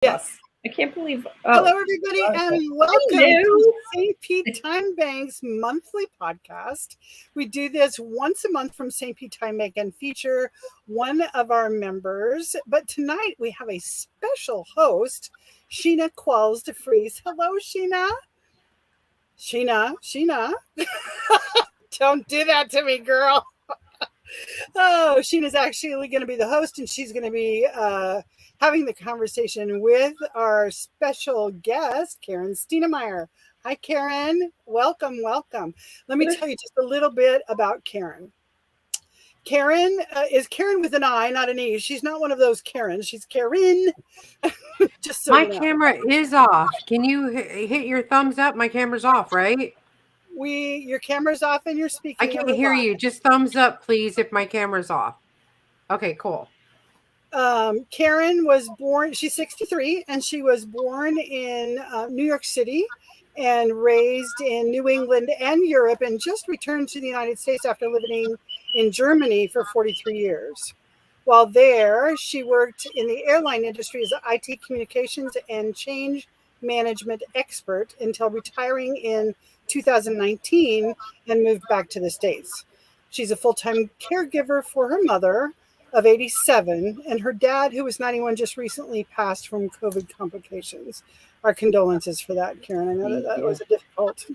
Yes. I can't believe. Hello, everybody, and welcome to St. Pete Timebank's monthly podcast. We do this once a month from St. Pete Timebank and feature one of our members. But tonight we have a special host, Sheena Qualles de Freece. Hello, Sheena. Sheena. Don't do that to me, girl. Oh, Sheena's actually going to be the host, and she's going to be having the conversation with our special guest, Karin Stienemeier. Hi, Karin. Welcome. Let me tell you just a little bit about Karin. Karin is Karin with an I, not an E. She's not one of those Karens. She's Karin. Just so my camera is off. Can you hit your thumbs up? My camera's off, right? Your camera's off and you're speaking. I can't hear you. Just thumbs up, please, if my camera's off. Okay, cool. Karin was born, she's 63, and she was born in New York City and raised in New England and Europe, and just returned to the United States after living in Germany for 43 years. While there, she worked in the airline industry as an IT communications and change management expert until retiring in 2019 and moved back to the States. She's a full-time caregiver for her mother of 87, and her dad, who was 91, just recently passed from COVID complications. Our condolences for that, Karin. I know that was a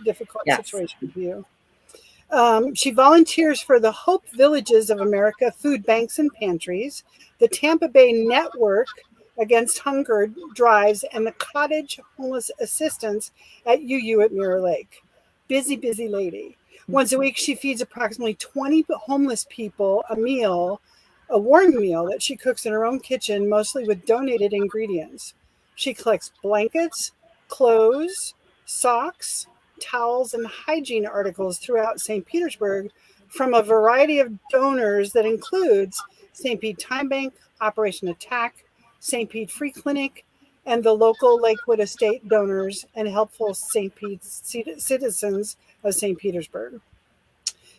difficult situation for you. She volunteers for the Hope Villages of America food banks and pantries, the Tampa Bay Network Against Hunger drives, and the Cottage homeless assistance at UU at Mirror Lake. Busy lady. Once a week, she feeds approximately 20 homeless people a warm meal that she cooks in her own kitchen, mostly with donated ingredients. She collects blankets, clothes, socks, towels, and hygiene articles throughout St. Petersburg from a variety of donors that includes St. Pete Timebank, Operation Attack, St. Pete Free Clinic, and the local Lakewood Estate donors and helpful St. Pete citizens of St. Petersburg.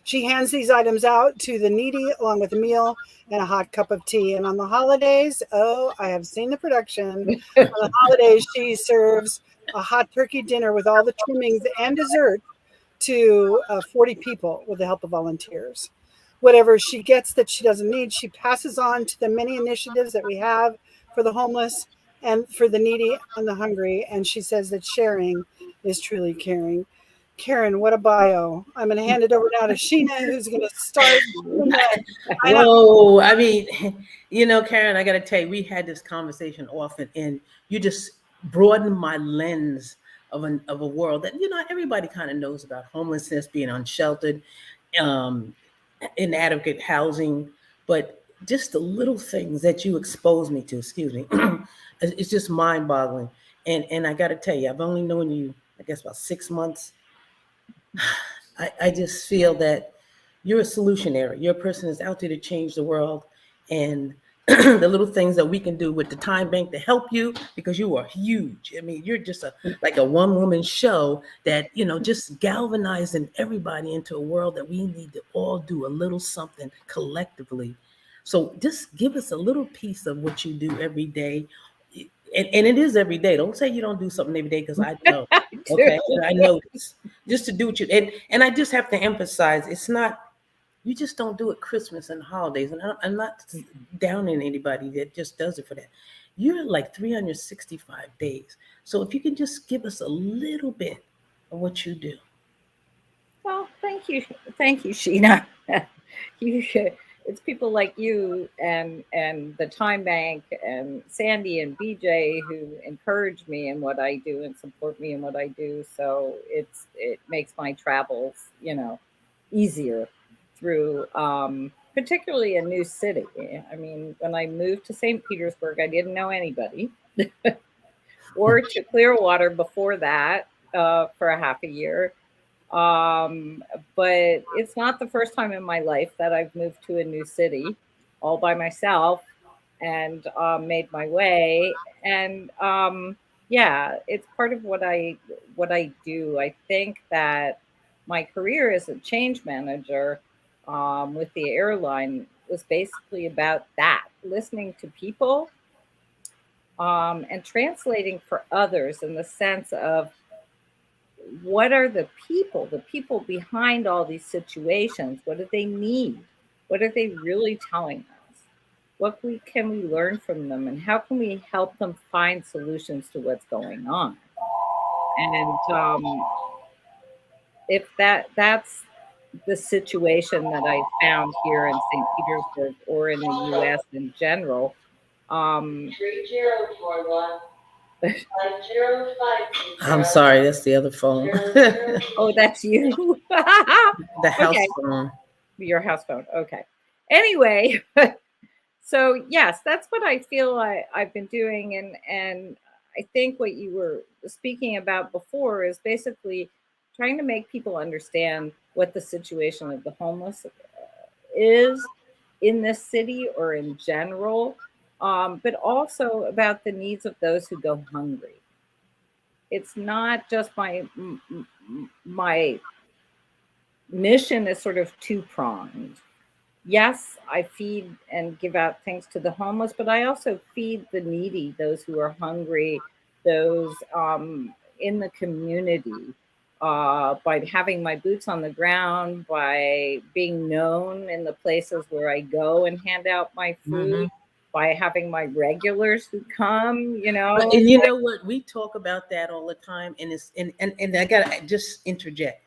She hands these items out to the needy along with a meal and a hot cup of tea. And on the holidays, I have seen the production. On the holidays, she serves a hot turkey dinner with all the trimmings and dessert to 40 people with the help of volunteers. Whatever she gets that she doesn't need, she passes on to the many initiatives that we have for the homeless and for the needy and the hungry. And she says that sharing is truly caring. Karin, what a bio. I'm going to hand it over now to Sheena, who's going to start. Whoa. I mean, Karin, I got to tell you, we had this conversation often, and you just broadened my lens of a world that, everybody kind of knows about homelessness, being unsheltered, inadequate housing, but just the little things that you exposed me to, it's just mind-boggling. And I got to tell you, I've only known you, I guess, about 6 months. I just feel that you're a solutionary. You're a person that's out there to change the world, and the little things that we can do with the Time Bank to help you, because you are huge. I mean, you're just like a one-woman show that, just galvanizing everybody into a world that we need to all do a little something collectively. So just give us a little piece of what you do every day. And it is every day. Don't say you don't do something every day, because I know. Okay, I know just to do what you and I just have to emphasize, it's not, you just don't do it Christmas and holidays. And I'm not downing anybody that just does it for that. You're like 365 days. So if you can just give us a little bit of what you do. Well, thank you, Sheena. It's people like you and the Time Bank and Sandy and BJ who encourage me in what I do and support me in what I do. So it makes my travels, easier through, particularly a new city. I mean, when I moved to St. Petersburg, I didn't know anybody, or to Clearwater before that for a half a year. But it's not the first time in my life that I've moved to a new city all by myself and made my way. And it's part of what I do. I think that my career as a change manager with the airline was basically about that, listening to people and translating for others in the sense of what are the people behind all these situations? What do they need? What are they really telling us? Can we learn from them, and how can we help them find solutions to what's going on? And if that's the situation that I found here in St. Petersburg or in the U.S. in general. 3041. I'm sorry, that's the other phone. Oh, that's you. The house Okay. phone. Your house phone. Okay. Anyway, so yes, that's what I feel I've been doing, and I think what you were speaking about before is basically trying to make people understand what the situation of the homeless is in this city or in general, but also about the needs of those who go hungry. It's not just my mission is sort of two-pronged. Yes, I feed and give out things to the homeless, but I also feed the needy, those who are hungry, those in the community, by having my boots on the ground, by being known in the places where I go and hand out my food, by having my regulars who come, And you know what? We talk about that all the time, and it's and I gotta just interject.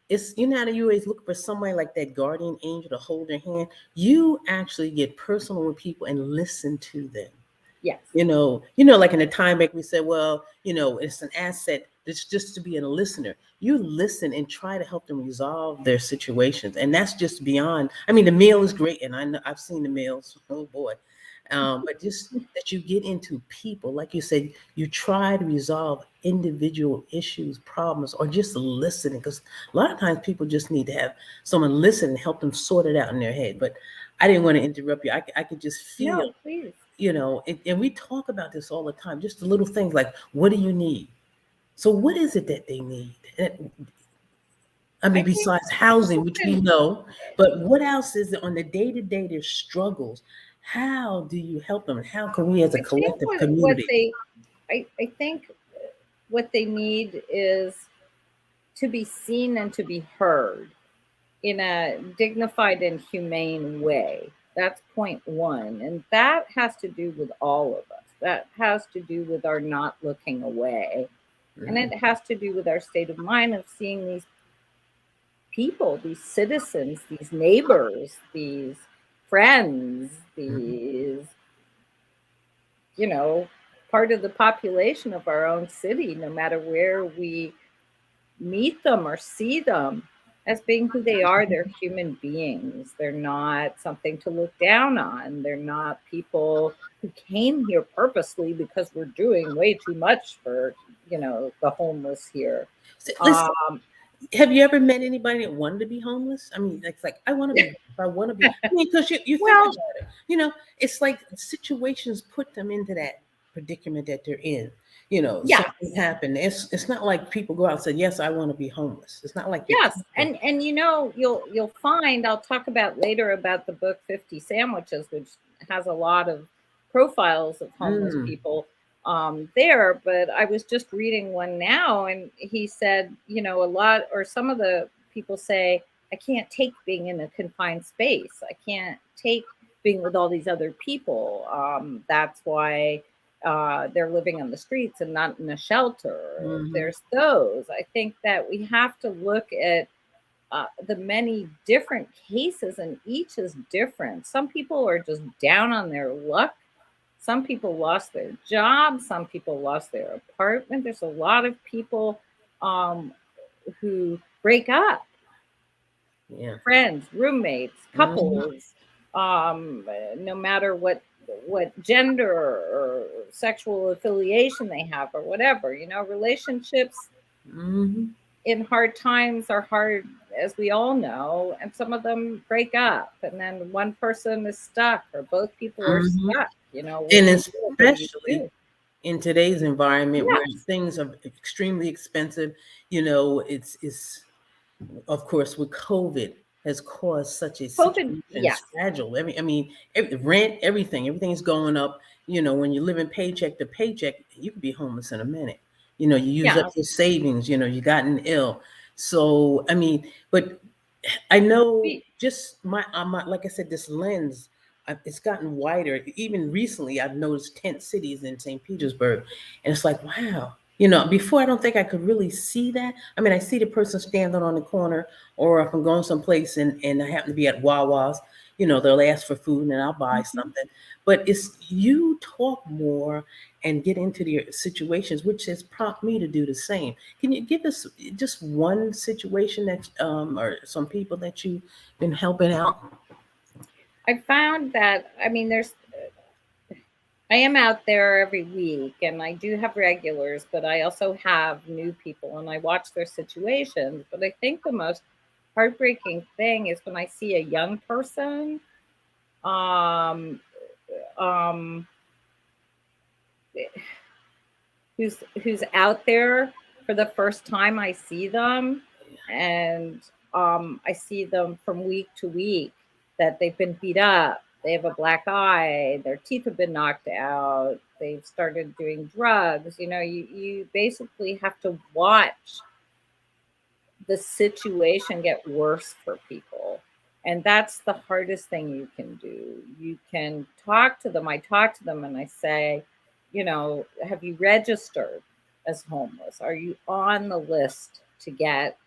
It's how you always look for somebody like that guardian angel to hold their hand. You actually get personal with people and listen to them. Yes. Like in the Timebank, we said, well, it's an asset. It's just to be a listener. You listen and try to help them resolve their situations, and that's just beyond. I mean, the meal is great, and I know I've seen the meals. Oh boy. But just that you get into people, like you said, you try to resolve individual issues, problems, or just listening. Because a lot of times people just need to have someone listen and help them sort it out in their head. But I didn't want to interrupt you. I could just feel, no, please. And we talk about this all the time, just the little things like, what do you need? So what is it that they need? I mean, besides housing, which we know, but what else is it on the day-to-day, their struggles? How do you help them? How can we as a collective community? I think what they need is to be seen and to be heard in a dignified and humane way. That's point one. And that has to do with all of us. That has to do with our not looking away. And it has to do with our state of mind of seeing these people, these citizens, these neighbors, these friends, these, part of the population of our own city, no matter where we meet them or see them, as being who they are. They're human beings. They're not something to look down on. They're not people who came here purposely because we're doing way too much for, the homeless here. Listen, have you ever met anybody that wanted to be homeless? I mean, it's like, I want to be. I mean, because you think about it. It's like situations put them into that predicament that they're in. Something happened. It's not like people go out and say, yes, I want to be homeless. It's not like and you'll find, I'll talk about later about the book 50 Sandwiches, which has a lot of profiles of homeless people there, but I was just reading one now, and he said, some of the people say, I can't take being in a confined space. I can't take being with all these other people. That's why they're living on the streets and not in a shelter. There's those. I think that we have to look at the many different cases, and each is different. Some people are just down on their luck. Some people lost their job. Some people lost their apartment. There's a lot of people who break up. Yeah. Friends, roommates, couples, no matter what gender or sexual affiliation they have or whatever, relationships in hard times are hard, as we all know, and some of them break up, and then one person is stuck or both people are stuck, and especially in today's environment where things are extremely expensive, it's of course with COVID, has caused such a COVID, situation. yes. It's fragile. Rent, everything is going up. When you live in paycheck to paycheck, you could be homeless in a minute. You use up your savings. You gotten ill. So but I know just my like I said, this lens, it's gotten wider. Even recently, I've noticed tent cities in St. Petersburg, and it's like, wow. Before I don't think I could really see that. I see the person standing on the corner, or if I'm going someplace and I happen to be at Wawa's, they'll ask for food and I'll buy something. But it's you talk more and get into the situations, which has prompted me to do the same. Can you give us just one situation that, or some people that you've been helping out? I found that, I am out there every week and I do have regulars, but I also have new people and I watch their situations. But I think the most heartbreaking thing is when I see a young person um, um, who's out there for the first time. I see them, and I see them from week to week that they've been beat up. They have a black eye. Their teeth have been knocked out. They've started doing drugs. You basically have to watch the situation get worse for people. And that's the hardest thing you can do. You can talk to them. I talk to them and I say, have you registered as homeless? Are you on the list to get,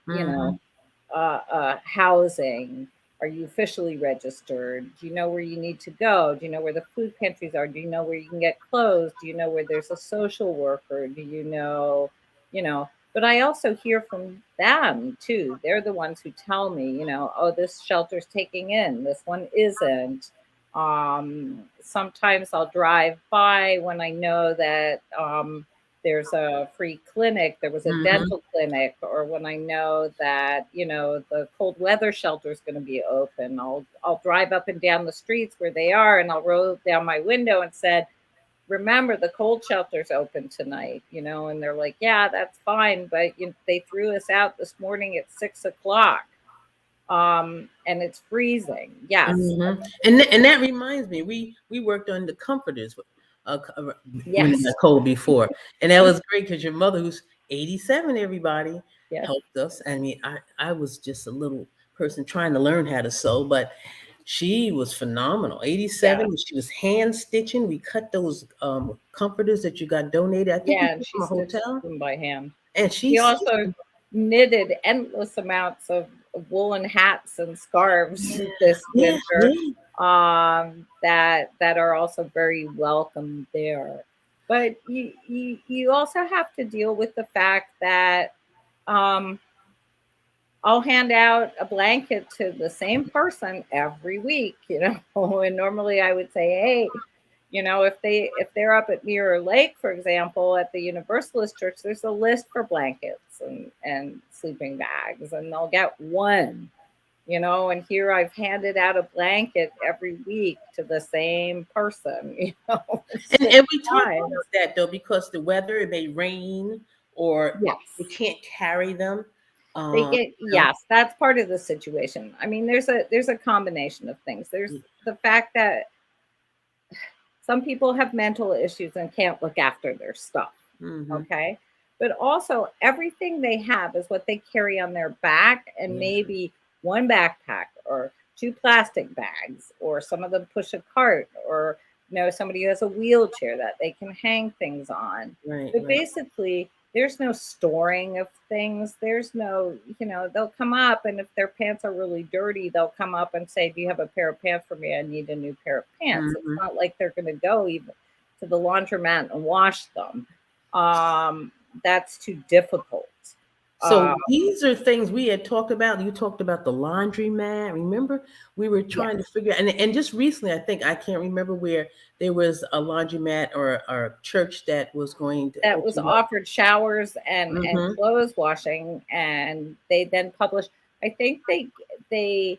housing? Are you officially registered? Do you know where you need to go? Do you know where the food pantries are? Do you know where you can get clothes? Do you know where there's a social worker? Do you know? But I also hear from them too. They're the ones who tell me, oh, this shelter's taking in, this one isn't. Sometimes I'll drive by when I know that there's a free clinic, there was a dental clinic, or when I know that, the cold weather shelter is going to be open. I'll drive up and down the streets where they are, and I'll roll down my window and said, remember, the cold shelter's open tonight, and they're like, yeah, that's fine. But they threw us out this morning at 6:00. And it's freezing. Yes. And that reminds me, we worked on the comforters when it got cold before. And that was great because your mother, who's 87, everybody, helped us. I was just a little person trying to learn how to sew, but she was phenomenal. 87. Yeah. She was hand stitching. We cut those comforters that you got donated. I think and she from a hotel them by hand. And she also knitted endless amounts of woolen hats and scarves this winter. That are also very welcome there. But you also have to deal with the fact that I'll hand out a blanket to the same person every week, and normally I would say, hey, if they're up at Mirror Lake, for example, at the Universalist Church, there's a list for blankets and sleeping bags, and they'll get one, and here I've handed out a blanket every week to the same person, And we talk about that though, because the weather, it may rain or we can't carry them. Yes, that's part of the situation. There's a combination of things. There's the fact that some people have mental issues and can't look after their stuff. Okay. But also everything they have is what they carry on their back, and maybe one backpack or two plastic bags, or some of them push a cart, or somebody who has a wheelchair that they can hang things on. But basically there's no storing of things. There's no, they'll come up, and if their pants are really dirty, they'll come up and say, do you have a pair of pants for me? I need a new pair of pants. It's not like they're going to go even to the laundromat and wash them. That's too difficult. So these are things we had talked about. You talked about the laundromat. Remember, we were trying to figure out, and just recently, I can't remember where there was a laundromat or a church that was going to offered showers and clothes washing, and they then published. I think they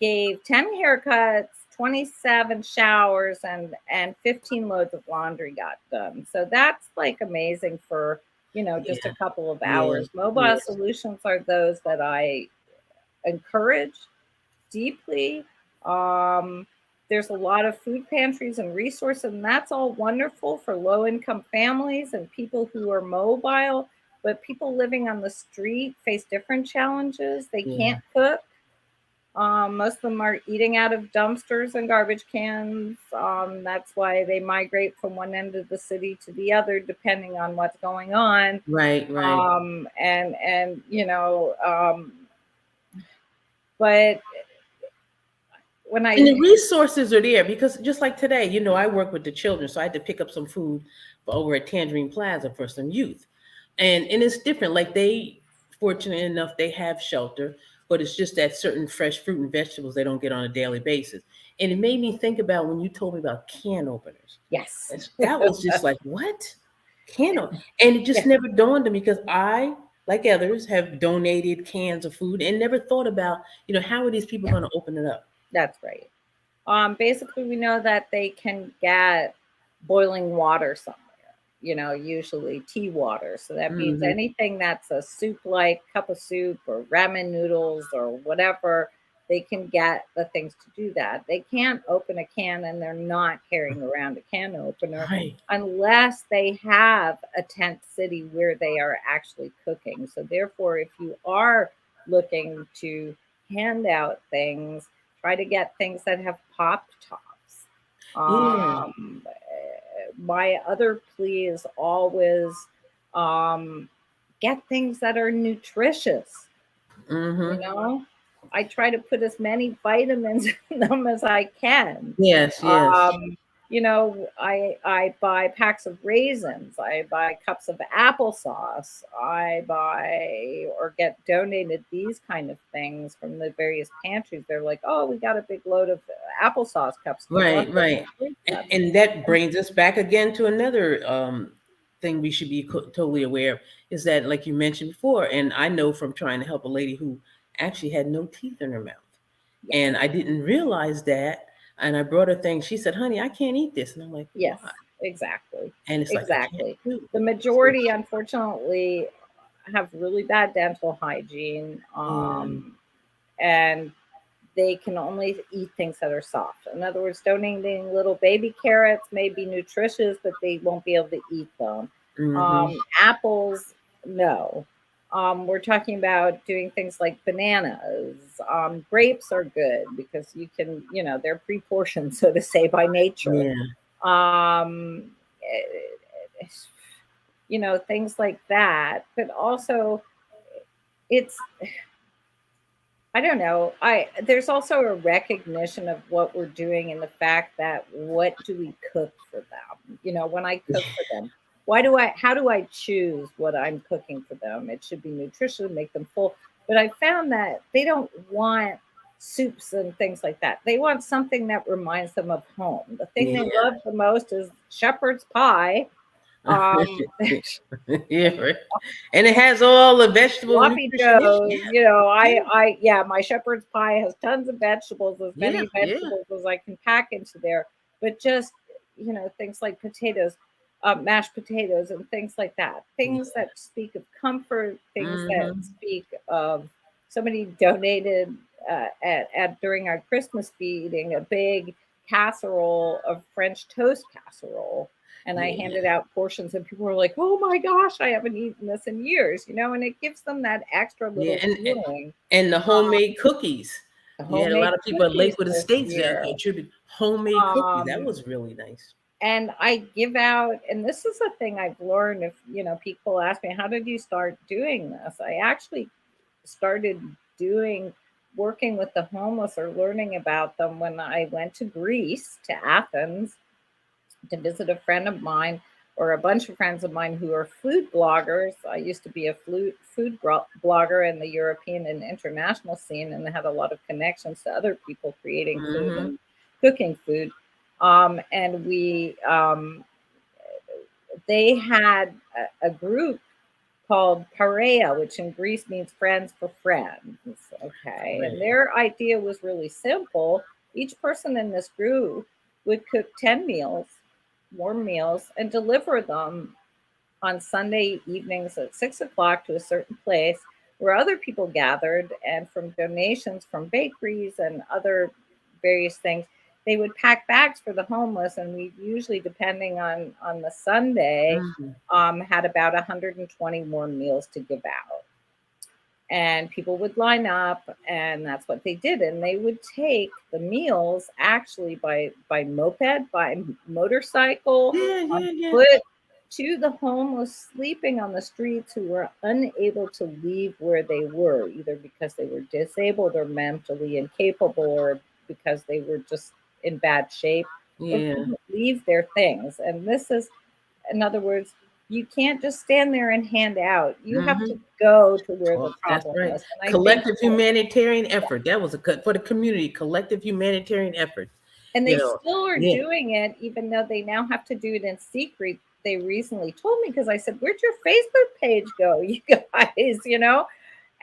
gave 10 haircuts, 27 showers, and 15 loads of laundry got done. So that's like amazing for just a couple of hours. Mobile solutions are those that I encourage. deeply. There's a lot of food pantries and resources, and that's all wonderful for low-income families and people who are mobile. But people living on the street face different challenges. They Yeah. can't cook. Most of them are eating out of dumpsters and garbage cans. That's why they migrate from one end of the city to the other, depending on what's going on. Right. And but when And the resources are there because just like today, you know, I work with the children, so I had to pick up some food over at Tangerine Plaza for some youth, and it's different. Like they, fortunate enough, they have shelter, but it's just that certain fresh fruit and vegetables they don't get on a daily basis. And it made me think about when you told me about can openers. yes, That was just like what and it just never dawned on me because I, like others, have donated cans of food and never thought about, you know, how are these people going to open it up? that's right. Basically, we know that they can get boiling water somewhere, you know, usually tea water. So that means Mhm. anything that's a soup like cup of soup or ramen noodles or whatever, they can get the things to do that. They can't open a can and they're not carrying around a can opener Right. unless they have a tent city where they are actually cooking. So, therefore, if you are looking to hand out things, try to get things that have pop tops. Yeah. My other plea is always get things that are nutritious. You Mhm. know, I try to put as many vitamins in them as I can. Yes, yes. Um, you know, I buy packs of raisins. I buy cups of applesauce. I buy or get donated these kind of things from the various pantries. They're like, oh, we got a big load of applesauce cups. Do you want Right, them? right. Drink And, them. and that brings us back again to another thing we should be totally aware of is that, like you mentioned before, and I know from trying to help a lady who actually had no teeth in her mouth. Yes, And I didn't realize that. And I brought her things. She said, honey, I can't eat this. And I'm like, yes, why? exactly, And it's like, I can't exactly. do. The So, majority, unfortunately, have really bad dental hygiene, yeah, and they can only eat things that are soft. In other words, donating little baby carrots may be nutritious, but they won't be able to eat them. mm-hmm. Apples, no. We're talking about doing things like bananas. Grapes are good because you can, you know, they're pre-portioned, so to say, by nature. Yeah. Um, you know, things like that. But also, it's I don't know. I There's also a recognition of what we're doing and the fact that what do we cook for them? You know, when I cook for them, how do I choose what I'm cooking for them? It should be nutritious, make them full. But I found that they don't want soups and things like that. They want something that reminds them of home. The thing they Yeah. love the most is shepherd's pie. Um, Yeah, right. And it has all the vegetable Sloppy nutrition in it. Joes, you know, yeah, my shepherd's pie has tons of vegetables, as Yeah, many yeah. vegetables as I can pack into there. But just, you know, things like potatoes, mashed potatoes, and things like that. Yeah. Things that speak of comfort, things that Mm-hmm. speak of somebody donated at during our Christmas feeding a big casserole of French toast casserole, and I Yeah. handed out portions, and people were like, "Oh my gosh, I haven't eaten this in years," you know, and it gives them that extra Yeah. little feeling. And the homemade cookies. The You had a lot homemade of people at cookies Lakewood this Estates that year. contribute homemade cookies. That Um, was really nice. and I give out, and this is a thing I've learned. If you know, people ask me, "How did you start doing this?" I actually started doing working with the homeless or learning about them when I went to Greece, to Athens, to visit a friend of mine or a bunch of friends of mine who are food bloggers. I used to be a blogger in the European and international scene and had a lot of connections to other people creating food Mm-hmm. and cooking food. And they had a group called Parea, which in Greece means friends for friends. Okay. And Right. their idea was really simple. Each person in this group would cook 10 meals, warm meals, and deliver them on Sunday evenings at 6 o'clock to a certain place where other people gathered, and from donations from bakeries and other various things, they would pack bags for the homeless, and we usually, depending on the Sunday, had about 120 more meals to give out. And people would line up, and that's what they did. And they would take the meals actually by moped, by motorcycle, on foot, to the homeless sleeping on the streets who were unable to leave where they were, either because they were disabled or mentally incapable, or because they were just in bad shape, or couldn't leave their things. And this is, in other words, you can't just stand there and hand out. You have to go to where the problem is. And collective humanitarian effort. That was for the community, collective humanitarian effft. And they still are doing it, even though they now have to do it in secret. They recently told me, because I said, "Where'd your Facebook page go, you guys?"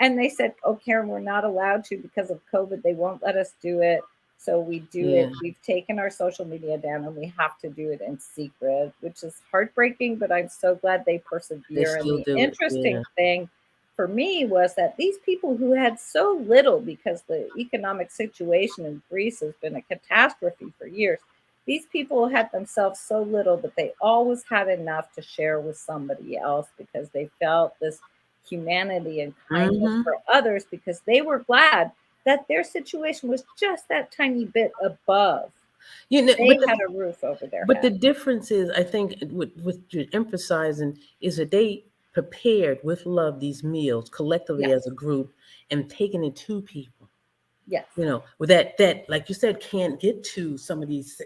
And they said, "Oh, Karin, we're not allowed to because of COVID. They won't let us do it. So we do it. We've taken our social media down, and we have to do it in secret," which is heartbreaking, but I'm so glad they persevere. And the interesting thing for me was that these people who had so little, because the economic situation in Greece has been a catastrophe for years, these people had themselves so little, but they always had enough to share with somebody else, because they felt this humanity and kindness for others, because they were glad that their situation was just that tiny bit above. They had a roof over their head. The difference is, I think, what you're emphasizing is that they prepared with love these meals collectively as a group and taking it to people. Yes. With that, like you said, can't get to some of these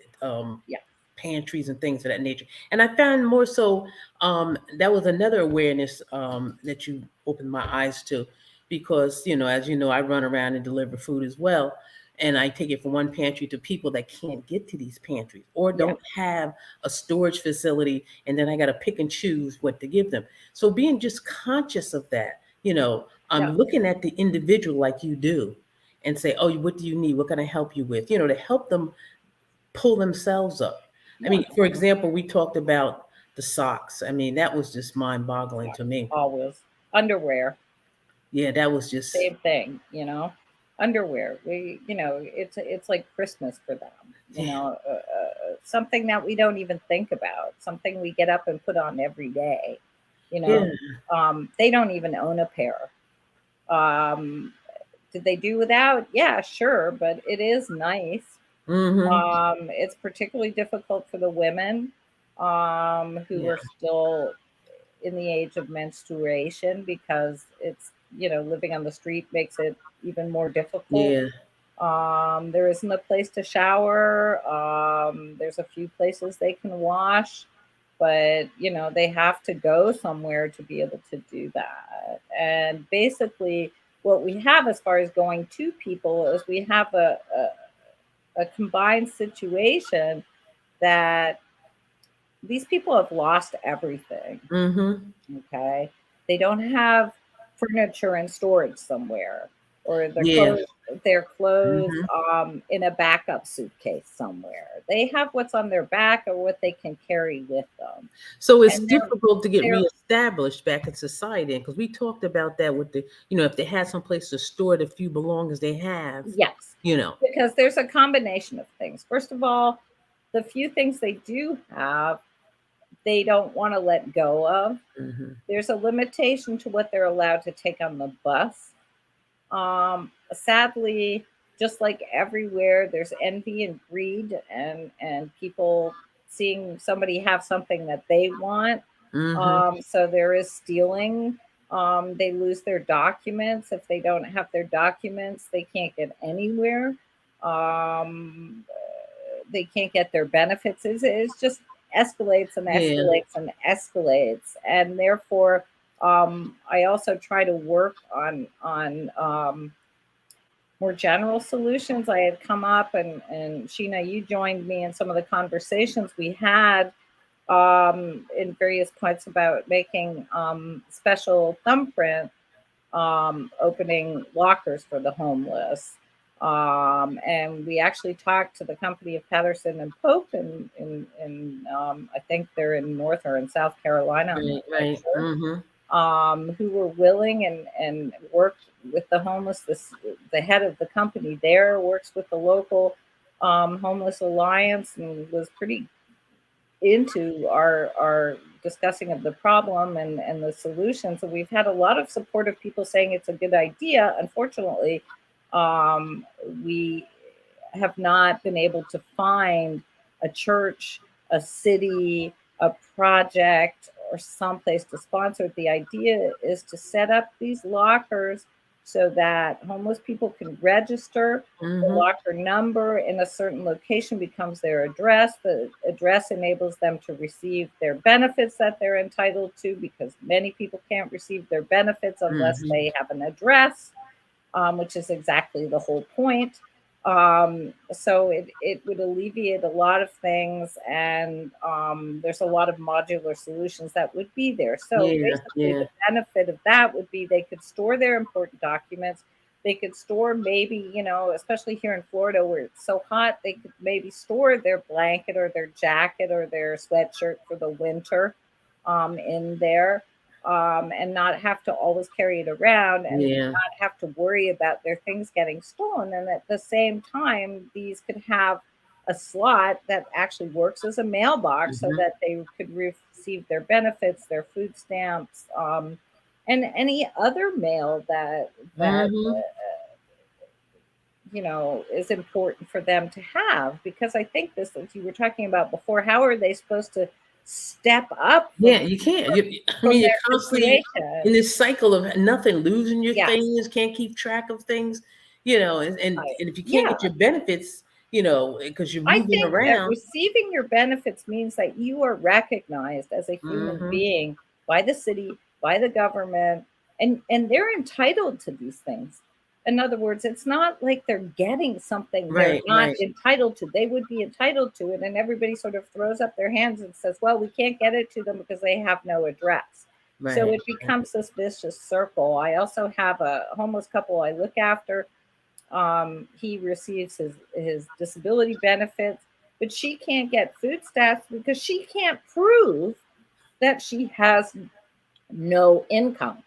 pantries and things of that nature. And I found more so that was another awareness that you opened my eyes to, because as you know, I run around and deliver food as well, and I take it from one pantry to people that can't get to these pantries or don't have a storage facility, and then I got to pick and choose what to give them. So being just conscious of that, I'm looking at the individual like you do, and say, "Oh, what do you need? What can I help you with?" To help them pull themselves up. I mean, for example, we talked about the socks. I mean, that was just mind-boggling to me. Always. Underwear. Yeah, that was just same thing, underwear. It's like Christmas for them, something that we don't even think about, something we get up and put on every day. They don't even own a pair. Did they do without? Yeah, sure, but it is nice. It's particularly difficult for the women who are still in the age of menstruation, because it's living on the street makes it even more difficult. There isn't a place to shower. There's a few places they can wash, but they have to go somewhere to be able to do that. And basically what we have as far as going to people is we have a combined situation that these people have lost everything. Okay. They don't have furniture and storage somewhere, or their clothes in a backup suitcase somewhere. They have what's on their back or what they can carry with them. So it's difficult to get reestablished back in society, because we talked about that with the, if they had some place to store the few belongings they have. Yes. Because there's a combination of things. First of all, the few things they do have, they don't want to let go of. There's a limitation to what they're allowed to take on the bus. Sadly, just like everywhere, there's envy and greed, and people seeing somebody have something that they want. So there is stealing. They lose their documents. If they don't have their documents, they can't get anywhere. They can't get their benefits. It's just escalates and escalates and escalates. And therefore, I also try to work on more general solutions. I had come up, and Sheena, you joined me in some of the conversations we had in various points about making special thumbprint opening lockers for the homeless. And we actually talked to the company of Patterson and Pope in I think they're in North or in South Carolina. Right. who were willing and worked with the homeless. The head of the company there works with the local homeless alliance and was pretty into our discussing of the problem and the solutions. And we've had a lot of supportive people saying it's a good idea. Unfortunately, we have not been able to find a church, a city, a project, or someplace to sponsor it. The idea is to set up these lockers so that homeless people can register. The locker number in a certain location becomes their address. The address enables them to receive their benefits that they're entitled to, because many people can't receive their benefits unless they have an address, which is exactly the whole point. So it would alleviate a lot of things, and there's a lot of modular solutions that would be there. So basically the benefit of that would be they could store their important documents. They could store maybe, especially here in Florida where it's so hot, they could maybe store their blanket or their jacket or their sweatshirt for the winter in there. And not have to always carry it around, and not have to worry about their things getting stolen. And at the same time, these could have a slot that actually works as a mailbox so that they could receive their benefits, their food stamps, and any other mail that is important for them to have. Because I think this, as you were talking about before, how are they supposed to step up? You can't. You're constantly in this cycle of nothing, losing your things, can't keep track of things, and if you can't get your benefits, because you're moving around. Receiving your benefits means that you are recognized as a human being by the city, by the government, and they're entitled to these things. In other words, it's not like they're getting something they're not entitled to. They would be entitled to it, and everybody sort of throws up their hands and says, well, we can't get it to them because they have no address. So it becomes this vicious circle. I also have a homeless couple I look after. He receives his disability benefits, but she can't get food stamps because she can't prove that she has no income.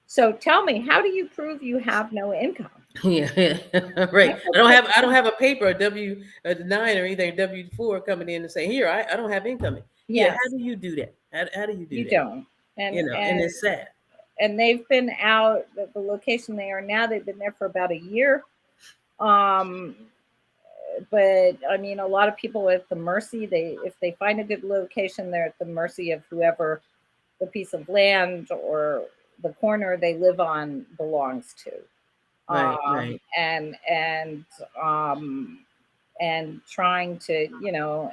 So tell me, how do you prove you have no income? Right. I don't have a paper, a W-9 or anything, W-4 coming in and saying, here, I don't have income. How do you do that? How do you do that? You don't. And it's sad. And they've been out at the location they are now. They've been there for about a year. But I mean, a lot of people are at the mercy. If they find a good location, they're at the mercy of whoever the piece of land or the corner they live on belongs to. And trying to,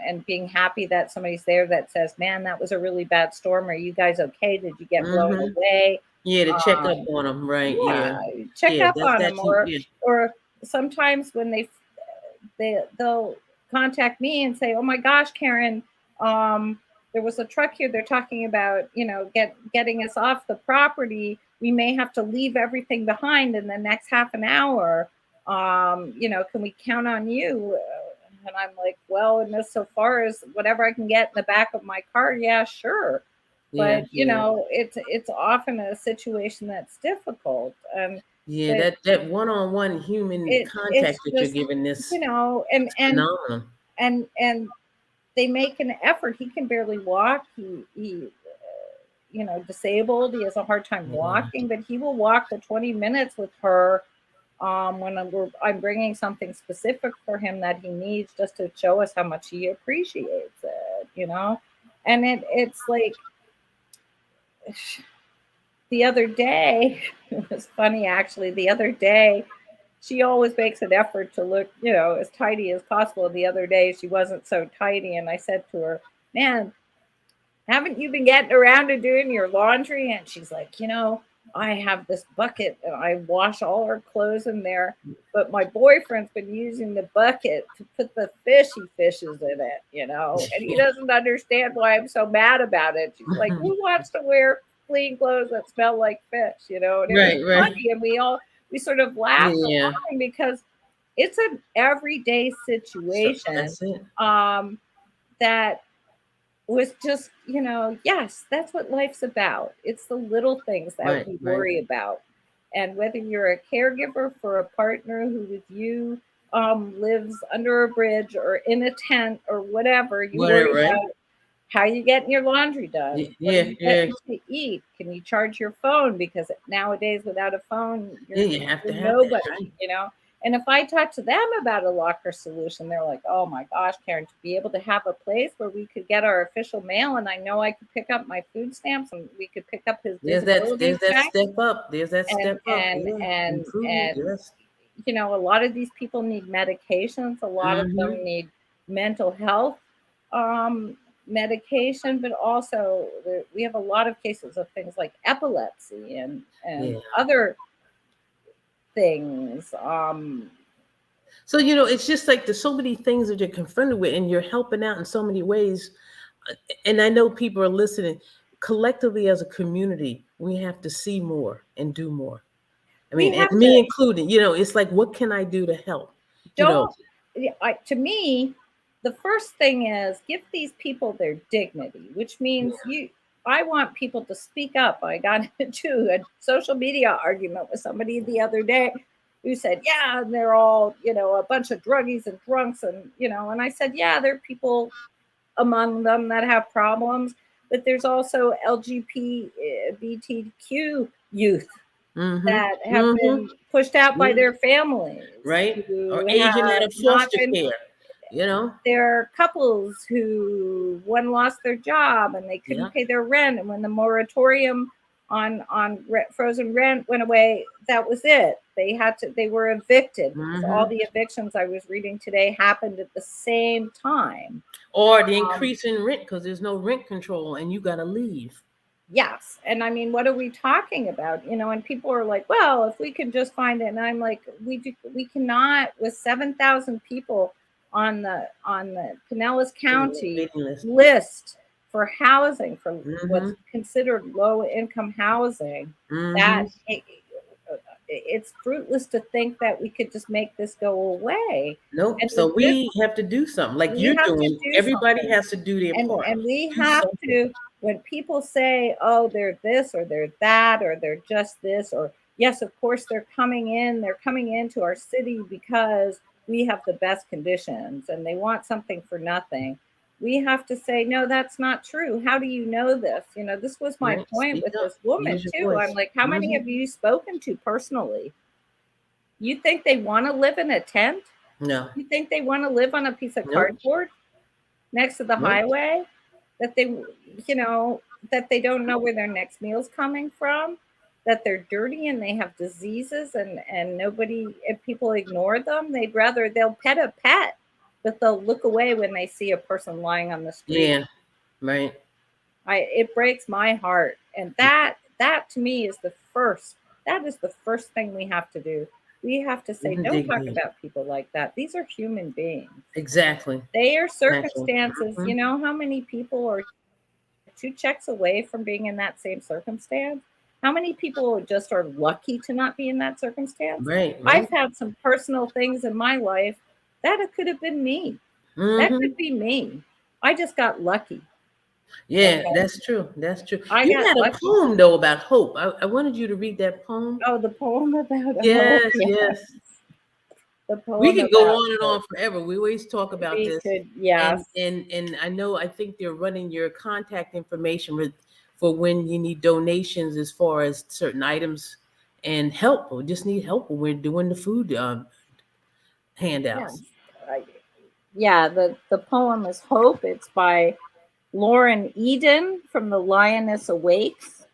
and being happy that somebody's there that says, man, that was a really bad storm. Are you guys okay? Did you get blown away? To check up on them, right? Check up on them. Or sometimes when they'll contact me and say, oh my gosh, Karin, there was a truck here. They're talking about, getting us off the property. We may have to leave everything behind in the next half an hour. Can we count on you? And I'm like, well, and this so far as whatever I can get in the back of my car, yeah, sure. But it's often a situation that's difficult. That one-on-one human contact that you're giving this, and phenomenal. And they make an effort. He can barely walk. He disabled. He has a hard time walking, but he will walk the 20 minutes with her when I'm bringing something specific for him that he needs, just to show us how much he appreciates it, And it's like, the other day, it was funny actually. The other day, she always makes an effort to look, as tidy as possible. The other day, she wasn't so tidy, and I said to her, man, haven't you been getting around to doing your laundry? And she's like, I have this bucket and I wash all her clothes in there, but my boyfriend's been using the bucket to put the fishy fishes in it, and he doesn't understand why I'm so mad about it. She's like, who wants to wear clean clothes that smell like fish, and it was funny, and we sort of laughed along because it's an everyday situation. That's it. That was just, yes, that's what life's about. It's the little things that we worry about. And whether you're a caregiver for a partner who with you lives under a bridge or in a tent or whatever, you worry about how you getting your laundry done. What are you getting to eat? Can you charge your phone? Because nowadays without a phone, you have to have nobody, that, right? And if I talk to them about a locker solution, they're like, oh my gosh, Karin, to be able to have a place where we could get our official mail and I know I could pick up my food stamps and we could pick up his disability there's that step up. There's that step up. And a lot of these people need medications. A lot of them need mental health medication, but also we have a lot of cases of things like epilepsy and other things. So, it's just like there's so many things that you're confronted with and you're helping out in so many ways. And I know people are listening. Collectively as a community, we have to see more and do more. I mean, and me including, it's like, what can I do to help? To me, the first thing is give these people their dignity, which means I want people to speak up. I got into a social media argument with somebody the other day who said, yeah, they're all, a bunch of druggies and drunks. And, and I said, yeah, there are people among them that have problems, but there's also LGBTQ youth that have been pushed out by their families. Right. Or aging out of foster care. There are couples who one lost their job and they couldn't pay their rent. And when the moratorium on frozen rent went away, that was it. They were evicted because all the evictions I was reading today happened at the same time. Or the increase in rent because there's no rent control and you got to leave. Yes. And I mean, what are we talking about? And people are like, well, if we can just find it. And I'm like, we cannot, with 7,000 people on the Pinellas County list for housing, for what's considered low income housing, that it's fruitless to think that we could just make this go away. Nope. So we have to do something like you're doing. Everybody has to do their part. And we have to, when people say, oh, they're this or they're that, or they're just this, or yes, of course, they're coming into our city because we have the best conditions and they want something for nothing. We have to say, no, that's not true. How do you know this? This was my point with this woman too. I'm like, how many have you spoken to personally? You think they want to live in a tent? No. You think they want to live on a piece of cardboard next to the highway? That they, that they don't know where their next meal's coming from? That they're dirty and they have diseases and people ignore them. They'll pet a pet, but they'll look away when they see a person lying on the street. Yeah, right. It breaks my heart. And that to me is the first thing we have to do. We have to say, don't talk about people like that. These are human beings. Exactly. They are circumstances. You know how many people are 2 checks away from being in that same circumstance? How many people just are lucky to not be in that circumstance? Right. I've had some personal things in my life that it could have been me. That could be me. I just got lucky. Yeah, that's true. That's true. You had a poem though about hope. I wanted you to read that poem. Oh, the poem about hope. Yes. The poem we could go on and on forever. We always talk about this. Yes. And I think they're running your contact information for when you need donations as far as certain items and help. We just need help when we're doing the food handouts. The poem is Hope. It's by Lauren Eden from The Lioness Awakens.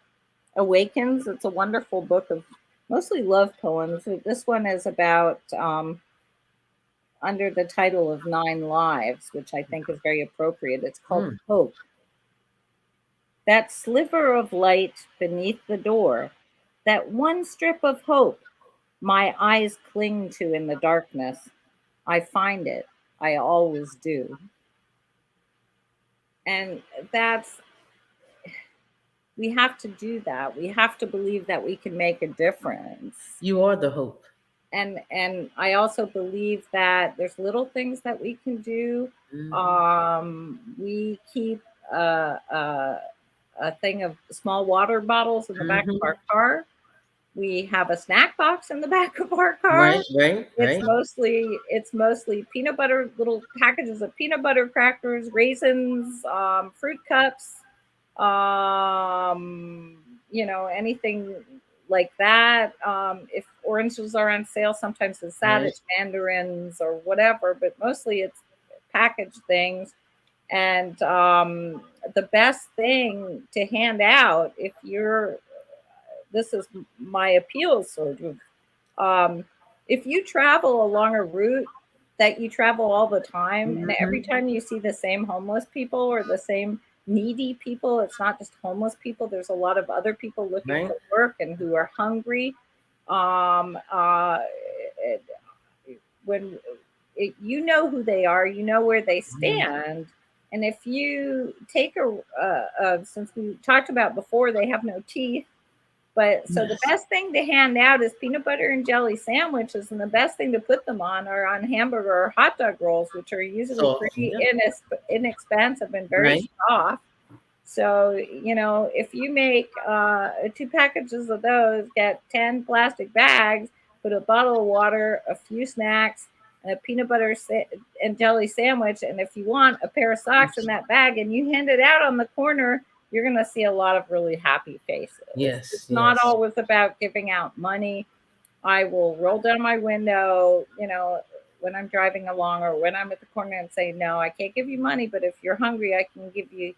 It's a wonderful book of mostly love poems. This one is about under the title of 9 Lives, which I think is very appropriate. It's called Hope. That sliver of light beneath the door, that one strip of hope my eyes cling to in the darkness. I find it. I always do. And we have to do that. We have to believe that we can make a difference. You are the hope. And I also believe that there's little things that we can do. We keep a thing of small water bottles in the back of our car. We have a snack box in the back of our car. Right. It's mostly peanut butter, little packages of peanut butter crackers, raisins, fruit cups, anything like that. If oranges are on sale, sometimes it's Cottage mandarins or whatever, but mostly it's packaged things. And the best thing to hand out, this is my appeal sort of, if you travel along a route that you travel all the time, and every time you see the same homeless people or the same needy people, it's not just homeless people, there's a lot of other people looking for work and who are hungry. You know who they are, you know where they stand. And if you take since we talked about before, they have no teeth. But so the best thing to hand out is peanut butter and jelly sandwiches, and the best thing to put them on are on hamburger or hot dog rolls, which are usually pretty inexpensive and very soft. So, if you make 2 packages of those, get 10 plastic bags, put a bottle of water, a few snacks, and a peanut butter and jelly sandwich, and if you want, a pair of socks in that bag, and you hand it out on the corner, you're going to see a lot of really happy faces. It's not always about giving out money. I will roll down my window, when I'm driving along or when I'm at the corner and say, no, I can't give you money, but if you're hungry, I can give you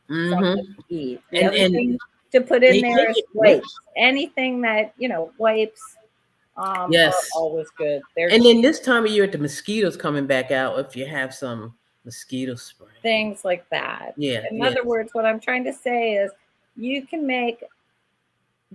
something to eat. The other thing to put in there is wipes. Anything that, wipes are always good. And then this time of year, the mosquitoes coming back out, if you have some mosquito spray. Things like that. Yeah. In other words, what I'm trying to say is you can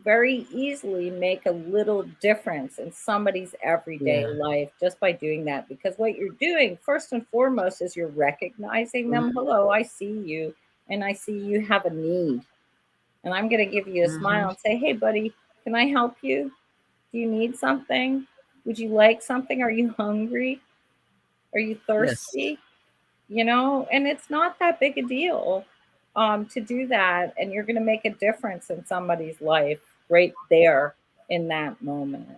very easily make a little difference in somebody's everyday life just by doing that. Because what you're doing, first and foremost, is you're recognizing them. Hello, I see you, and I see you have a need. And I'm going to give you a smile and say, hey, buddy, can I help you? Do you need something? Would you like something? Are you hungry? Are you thirsty? And it's not that big a deal to do that. And you're going to make a difference in somebody's life right there in that moment,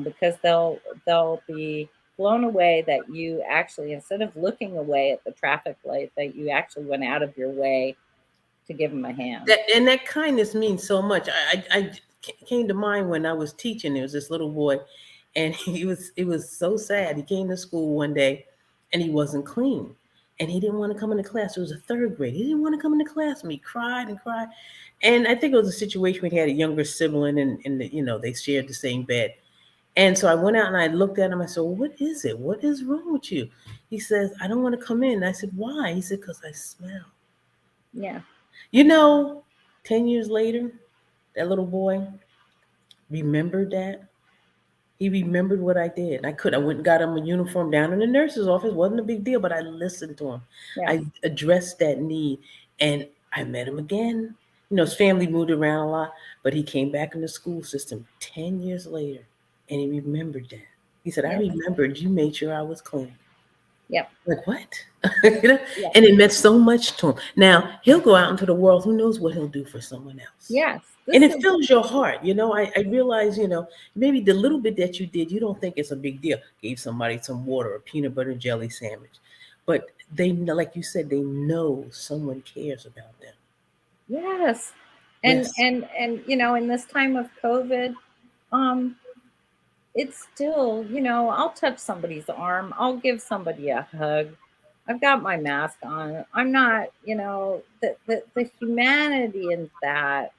because they'll be blown away that you actually, instead of looking away at the traffic light, that you actually went out of your way to give them a hand. That kindness means so much. I came to mind when I was teaching. There was this little boy, and it was so sad. He came to school one day and he wasn't clean. And he didn't want to come into class. It was a 3rd grade. He didn't want to come into class. And he cried and cried. And I think it was a situation where he had a younger sibling, and they shared the same bed. And so I went out and I looked at him. I said, well, what is it? What is wrong with you? He says, I don't want to come in. And I said, why? He said, because I smell. Yeah. 10 years later, that little boy remembered that. He remembered what I did. I went and got him a uniform down in the nurse's office. Wasn't a big deal, but I listened to him. Yeah. I addressed that need, and I met him again. His family moved around a lot, but he came back in the school system 10 years later, and he remembered that. He said, I remembered you made sure I was clean. Yep. Like, what? And it meant so much to him. Now, he'll go out into the world. Who knows what he'll do for someone else? Yes. And it fills your heart. I realize, maybe the little bit that you did, you don't think it's a big deal. Gave somebody some water, a peanut butter jelly sandwich. But they, like you said, they know someone cares about them. Yes. And in this time of COVID, it's still, I'll touch somebody's arm. I'll give somebody a hug. I've got my mask on. I'm not, the humanity in that.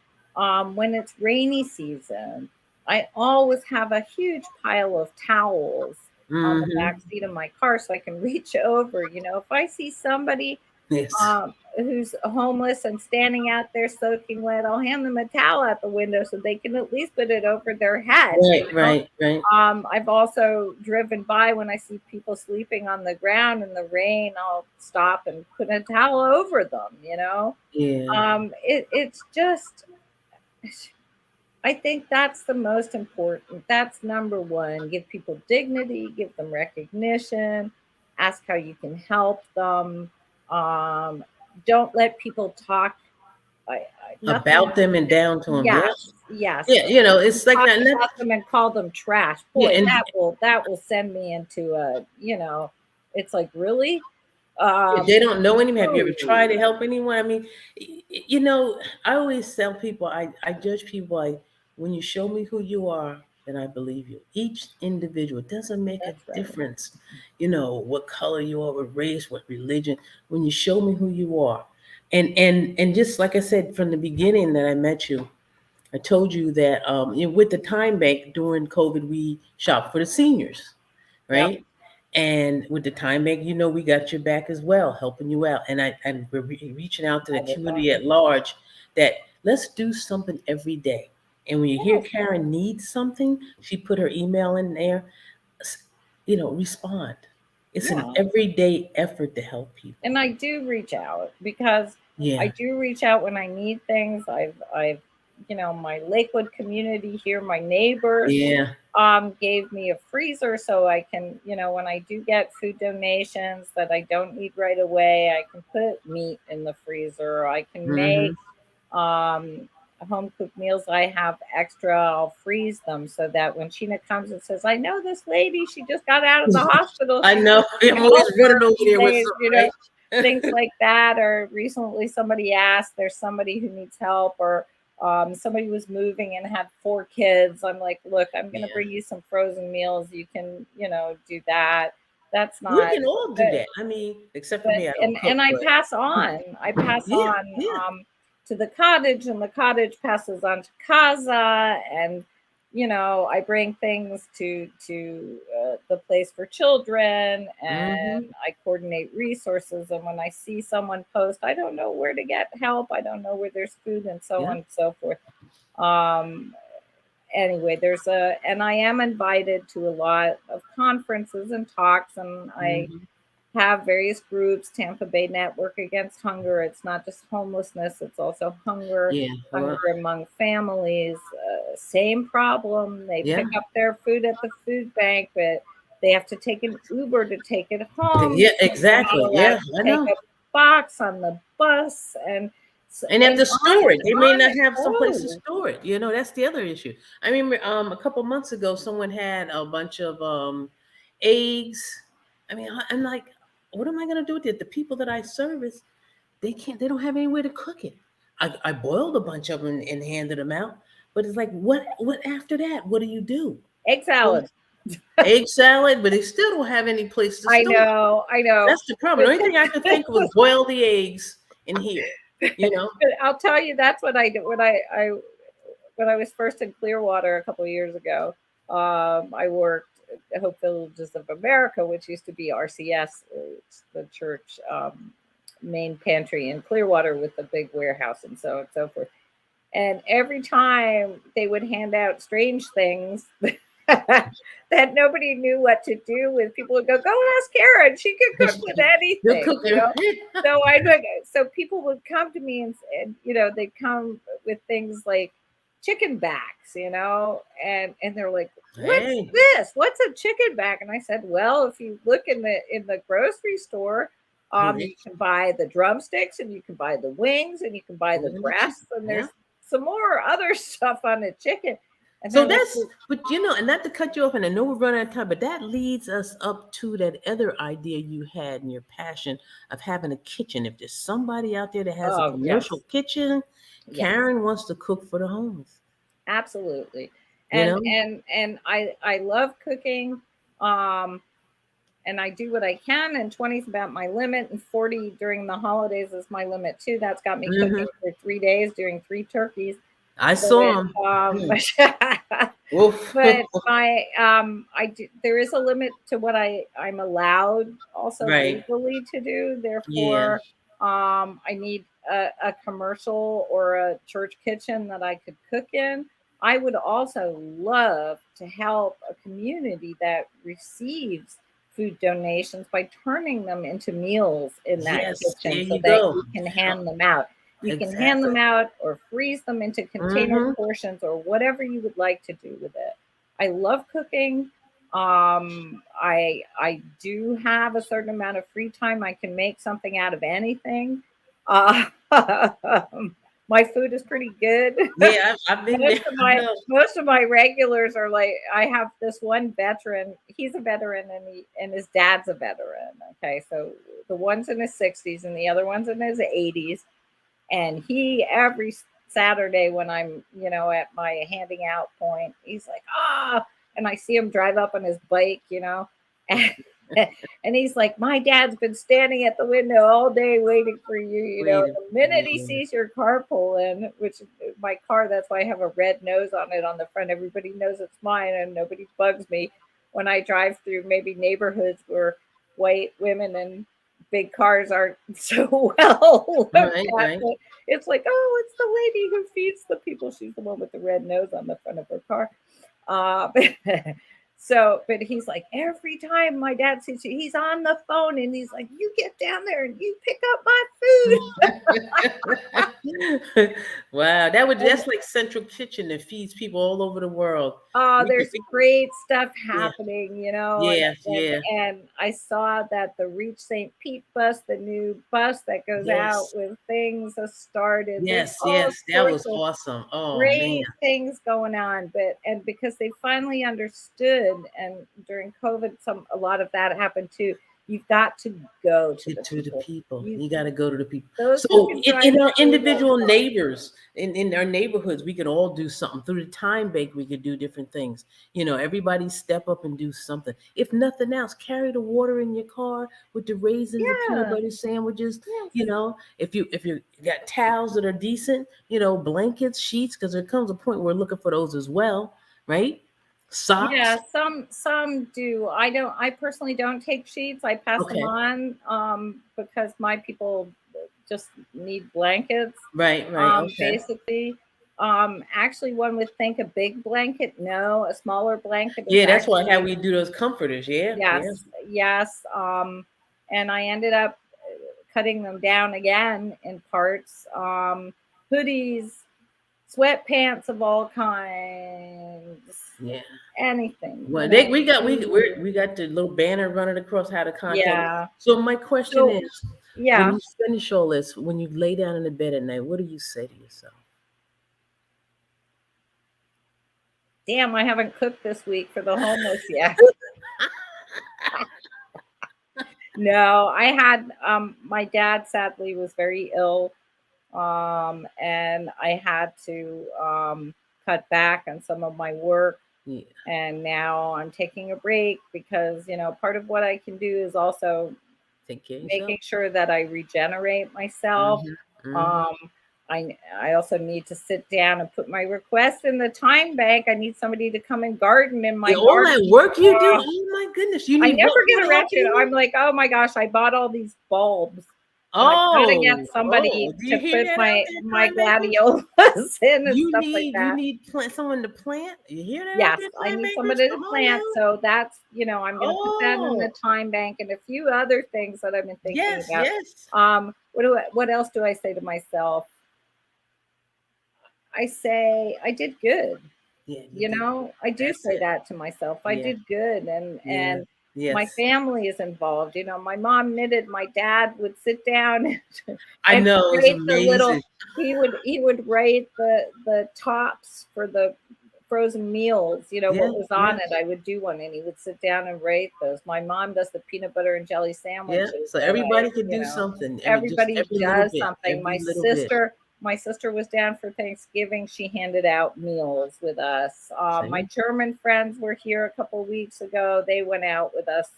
When it's rainy season, I always have a huge pile of towels on the back seat of my car so I can reach over. If I see somebody who's homeless and standing out there soaking wet, I'll hand them a towel out the window so they can at least put it over their head. Right. I've also driven by when I see people sleeping on the ground in the rain. I'll stop and put a towel over them. Yeah. It's just, I think that's the most important. That's number one. Give people dignity, give them recognition, ask how you can help them. don't let people talk about them and down to them. Yes, yes. Yeah, you know, it's like talk that. About them and call them trash. Boy, Yeah, that will send me into a, you know, it's like, really? they don't know anyone. Have you ever tried to help anyone? I mean, you know, I always tell people, I judge people like, when you show me who you are, then I believe you. Each individual, it doesn't make a difference, you know, what color you are, what race, what religion. When you show me who you are, and just like I said from the beginning that I met you, I told you that with the Timebank during COVID, we shopped for the seniors, right? Yep. And with the Timebank, you know, we got your back as well, helping you out. And we're reaching out to the community at large that let's do something every day. And when you hear Karin needs something, she put her email in there, you know, respond. It's an everyday effort to help people. And I do reach out because Yeah. I do reach out when I need things. I've you know, my Lakewood community here, my neighbors gave me a freezer so I can, you know, when I do get food donations that I don't need right away, I can put meat in the freezer. I can make home cooked meals I have extra. I'll freeze them so that when Sheena comes and says, I know this lady, she just got out of the hospital. I know. I'm always running over there with some, you know, things like that. Or recently somebody asked, there's somebody who needs help, or somebody was moving and had 4 kids. I'm like, look, I'm going to bring you some frozen meals. You can, you know, do that. That's not. We can all do that. I mean, except for me, I don't cook, and I pass on. I pass on to the Cottage, and the Cottage passes on to Casa, and you know, I bring things to the place for children, and I coordinate resources. And when I see someone post, I don't know where to get help, I don't know where there's food, and so on and so forth. Anyway, and I am invited to a lot of conferences and talks, and I have various groups. Tampa Bay Network Against Hunger. It's not just homelessness; it's also hunger. Hunger among families. Same problem. They pick up their food at the food bank, but they have to take an Uber to take it home. Yeah, exactly. I know. Take a box on the bus and have to store it. They may not have some place to store it. You know, that's the other issue. I mean, a couple months ago, someone had a bunch of eggs. I mean, I'm like, what am I going to do with it? The people that I service, they don't have anywhere to cook it. I boiled a bunch of them and handed them out. But it's like, what after that? What do you do? Egg salad. Egg salad, but they still don't have any place to store it. I know. That's the problem. The only thing I could think of was boil the eggs in here. You know, but I'll tell you, that's what I did when I was first in Clearwater a couple of years ago. I worked at Hope Villages of America, which used to be RCS, the church main pantry in Clearwater with the big warehouse and so on and so forth. And every time they would hand out strange things that nobody knew what to do with, people would go ask Karin. She could cook with anything. You know? So people would come to me and you know, they'd come with things like chicken backs, you know, and they're like, what's this? What's a chicken back? And I said, well, if you look in the grocery store, you can buy the drumsticks, and you can buy the wings, and you can buy the breasts, and there's some more other stuff on the chicken. And so but you know, and not to cut you off, and I know we're running out of time, but that leads us up to that other idea you had in your passion of having a kitchen. If there's somebody out there that has a commercial kitchen, Karin wants to cook for the homeless. Absolutely. And I love cooking. And I do what I can, and 20 is about my limit, and 40 during the holidays is my limit too. That's got me cooking for 3 days during 3 turkeys. I saw them. But there is a limit to what I'm allowed also legally to do. Therefore, I need a commercial or a church kitchen that I could cook in. I would also love to help a community that receives food donations by turning them into meals in that kitchen so that you can hand them out. You can hand them out or freeze them into container portions or whatever you would like to do with it. I love cooking. I do have a certain amount of free time. I can make something out of anything. My food is pretty good. Yeah, I've been there. I know. Most of my regulars are like, I have this one veteran. He's a veteran, and his dad's a veteran. Okay, so the one's in his 60s and the other one's in his 80s, and he every Saturday when I'm at my handing out point, he's like, and I see him drive up on his bike, and, and he's like, my dad's been standing at the window all day waiting for you. The minute he sees your car pull in, which is my car, that's why I have a red nose on it on the front. Everybody knows it's mine, and nobody bugs me when I drive through maybe neighborhoods where white women and big cars aren't so well. Right. It's like, oh, it's the lady who feeds the people. She's the one with the red nose on the front of her car. But he's like, every time my dad sees you, he's on the phone and he's like, you get down there and you pick up my food. Wow, that's like Central Kitchen that feeds people all over the world. Oh, there's great stuff happening, Yeah. And I saw that the Reach St. Pete bus, the new bus that goes out with things, has started. Yes, that was awesome. Oh, great things going on, and because they finally understood, and during COVID, a lot of that happened too. You've got to go to the people. You got to go to the people. So in our individual neighbors, in our neighborhoods, we could all do something. Through the Timebank, we could do different things. Everybody step up and do something. If nothing else, carry the water in your car with the raisins, the peanut butter sandwiches. Yes. If you got towels that are decent, blankets, sheets, because there comes a point where we're looking for those as well, right? Socks? Yeah, some do. I personally don't take sheets. I pass them on because my people just need blankets. Right. Basically. Actually, one would think a big blanket. No, a smaller blanket. Yeah, that's how we do those comforters. Yeah. Yes. And I ended up cutting them down again in parts. Hoodies, sweatpants of all kinds. Yeah. Anything. Well, we got the little banner running across how to contact. Yeah. So my question is, when you finish all this, when you lay down in the bed at night, what do you say to yourself? Damn, I haven't cooked this week for the homeless yet. No, I had my dad sadly was very ill. And I had to cut back on some of my work. Yeah. And now I'm taking a break because, part of what I can do is also making sure that I regenerate myself. Mm-hmm. I also need to sit down and put my request in the Timebank. I need somebody to come and garden in my all that work you do. Oh my goodness. I never get erected. I'm like, oh my gosh, I bought all these bulbs. I'm trying to get somebody to put my gladiolas in and stuff like that. You need someone to plant? You hear that? Yes, I need somebody to plant. So that's, I'm going to put that in the Timebank and a few other things that I've been thinking about. Yes. What else do I say to myself? I say I did good. Yeah, I do say that to myself. I did good, and yes. My family is involved. My mom knitted. My dad would sit down. I know, it's amazing. He would write the tops for the frozen meals. What was on it. I would do one, and he would sit down and rate those. My mom does the peanut butter and jelly sandwiches. Yeah, so everybody can do something. Everybody does something. My sister was down for Thanksgiving. She handed out meals with us. My German friends were here a couple of weeks ago. They went out with us.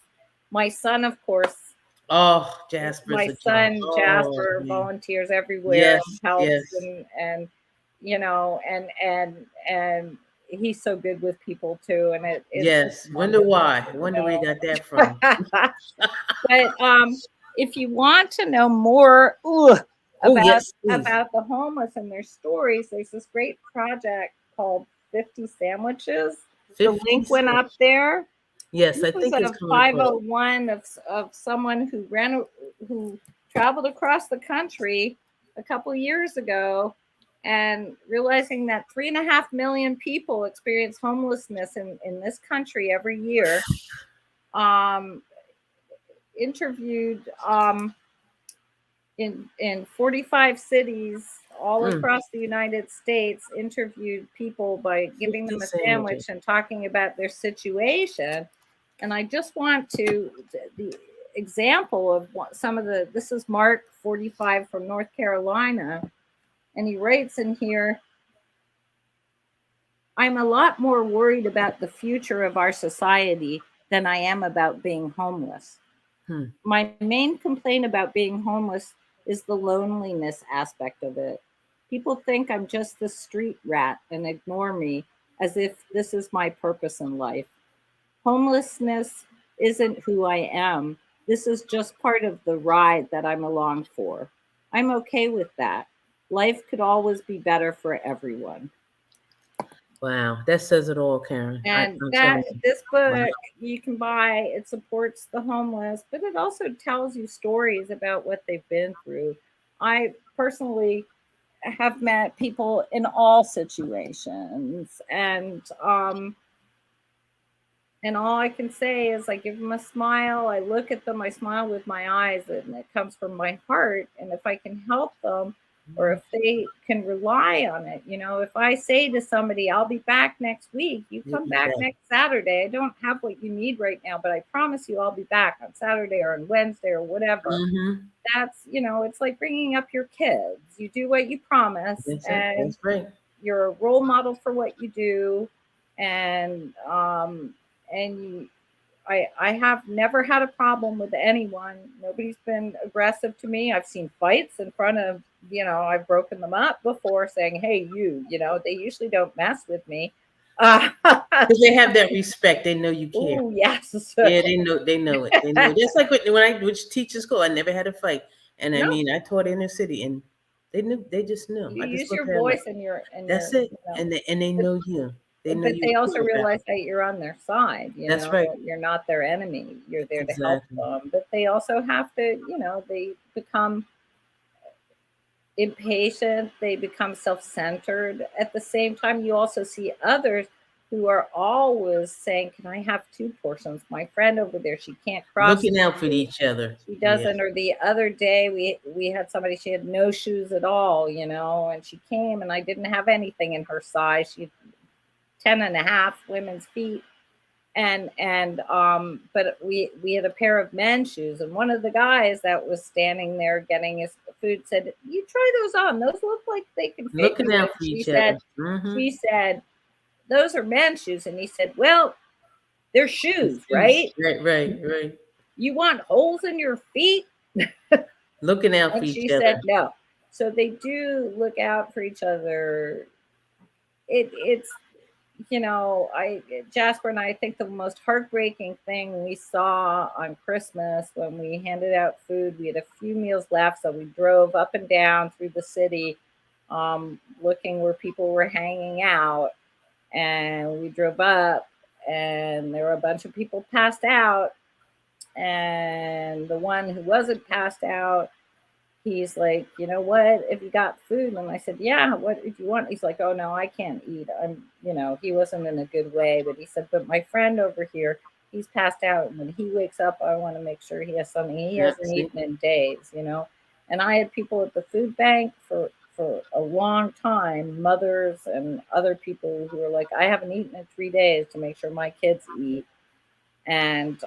My son, of course. Oh, Jasper. Jasper volunteers everywhere. Helps and he's so good with people too. And it's wonder why you got that from. But if you want to know more, about the homeless and their stories, there's this great project called 50 Sandwiches. The link went up there. Yes, I think it's a 501 of someone who traveled across the country a couple years ago, and realizing that 3.5 million people experience homelessness in this country every year. Interviewed in 45 cities all across the United States, interviewed people by giving 50 them a sandwiches. sandwich and talking about their situation. And I just want to, the example of some of the, this is Mark, 45, from North Carolina. And he writes in here, I'm a lot more worried about the future of our society than I am about being homeless. My main complaint about being homeless is the loneliness aspect of it. People think I'm just the street rat and ignore me as if this is my purpose in life. Homelessness isn't who I am. This is just part of the ride that I'm along for. I'm okay with that. Life could always be better for everyone. Wow, that says it all, Karen. And I'm that telling you. this book Wow. you can buy, it supports the homeless, but it also tells you stories about what they've been through. I personally have met people in all situations, and all I can say is I give them a smile, I look at them, I smile with my eyes, and it comes from my heart. And if I can help them, or if they can rely on it, if I say to somebody, I'll be back next week, you come back next Saturday. I don't have what you need right now, but I promise you I'll be back on Saturday or on Wednesday or whatever. That's, it's like bringing up your kids. You do what you promise, and that's right. You're a role model for what you do. And I have never had a problem with anyone. Nobody's been aggressive to me. I've seen fights in front of, I've broken them up before, saying, hey, they usually don't mess with me. Because they have that respect. They know you care. Oh, yes. Yeah, they know it. They know it. Just like when I would teach in school, I never had a fight. And I mean, I taught in the city, and they just knew. You I just use your looked at them voice like, and that's it. And they know you. They know but you. they also realize that you're on their side. That's right. You're not their enemy. You're there to help Exactly. them. But they also have to, they become impatient. They become self-centered. At the same time, you also see others who are always saying, can I have 2 portions? My friend over there, she can't cross. Looking out for each other. She doesn't. Or the other day we had somebody, she had no shoes at all, and she came and I didn't have anything in her size. She 10 and a half women's feet. But we had a pair of men's shoes, and one of the guys that was standing there getting his food said, you try those on, those look like they can fit. Looking out for each other. She said, those are men's shoes. And he said, well, they're shoes, right? Right. You want holes in your feet? Looking out for each other. She said no. So they do look out for each other. It's Jasper and I think the most heartbreaking thing we saw on Christmas when we handed out food, we had a few meals left, so we drove up and down through the city, looking where people were hanging out, and we drove up and there were a bunch of people passed out, and the one who wasn't passed out, he's like, you know what, if you got food? And I said, yeah, what did you want? He's like, oh no, I can't eat. He wasn't in a good way, but he said, but my friend over here, he's passed out, and when he wakes up, I want to make sure he has something. He hasn't eaten in days, And I had people at the food bank for a long time, mothers and other people who were like, I haven't eaten in 3 days to make sure my kids eat. And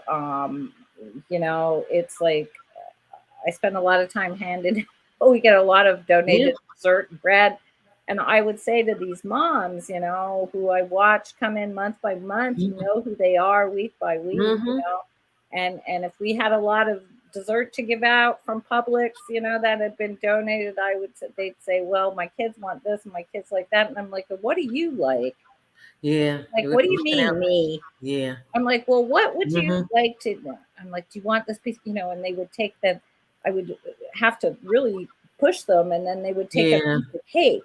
it's like, I spend a lot of time we get a lot of donated dessert and bread. And I would say to these moms, who I watch come in month by month, you know who they are week by week, and if we had a lot of dessert to give out from Publix, that had been donated, they'd say, well, my kids want this and my kids like that. And I'm like, what do you like? Yeah. Like, what do you mean, me? Yeah. I'm like, well, what would you like to know? I'm like, do you want this piece? And they would take them. I would have to really push them, and then they would take a piece of cake,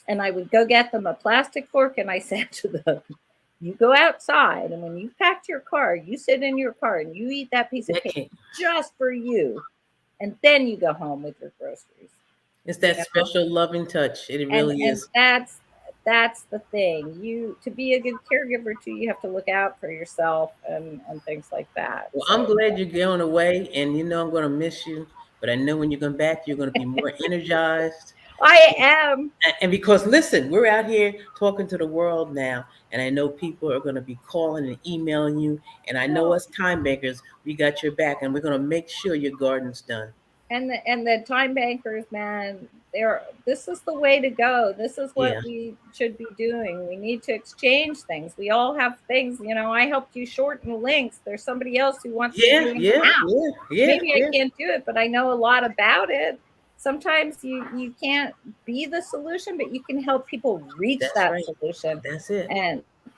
and I would go get them a plastic fork, and I said to them, you go outside, and when you've packed your car, you sit in your car and you eat that piece of cake just for you, and then you go home with your groceries. It's that special loving touch. It really is. And that's the thing. To be a good caregiver too, you have to look out for yourself and things like that. Well, I'm glad you're going away, and I'm going to miss you. but I know when you come back, you're going to be more energized. I am. And because listen, we're out here talking to the world now, and I know people are going to be calling and emailing you, and I know us time bankers, we got your back, and we're going to make sure your garden's done. And the time bankers, man, this is the way to go. This is what we should be doing. We need to exchange things. We all have things, I helped you shorten links. There's somebody else who wants to do it now. Maybe I can't do it, but I know a lot about it. Sometimes you can't be the solution, but you can help people reach that solution. That's it.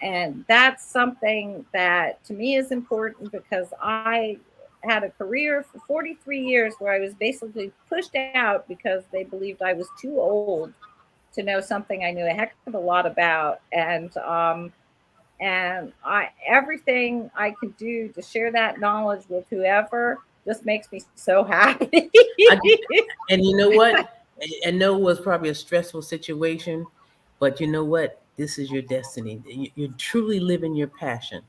And that's something that to me is important, because I had a career for 43 years where I was basically pushed out because they believed I was too old to know something I knew a heck of a lot about. And everything I could do to share that knowledge with whoever just makes me so happy. And you know what? I know it was probably a stressful situation, but you know what? This is your destiny. You're truly living your passion.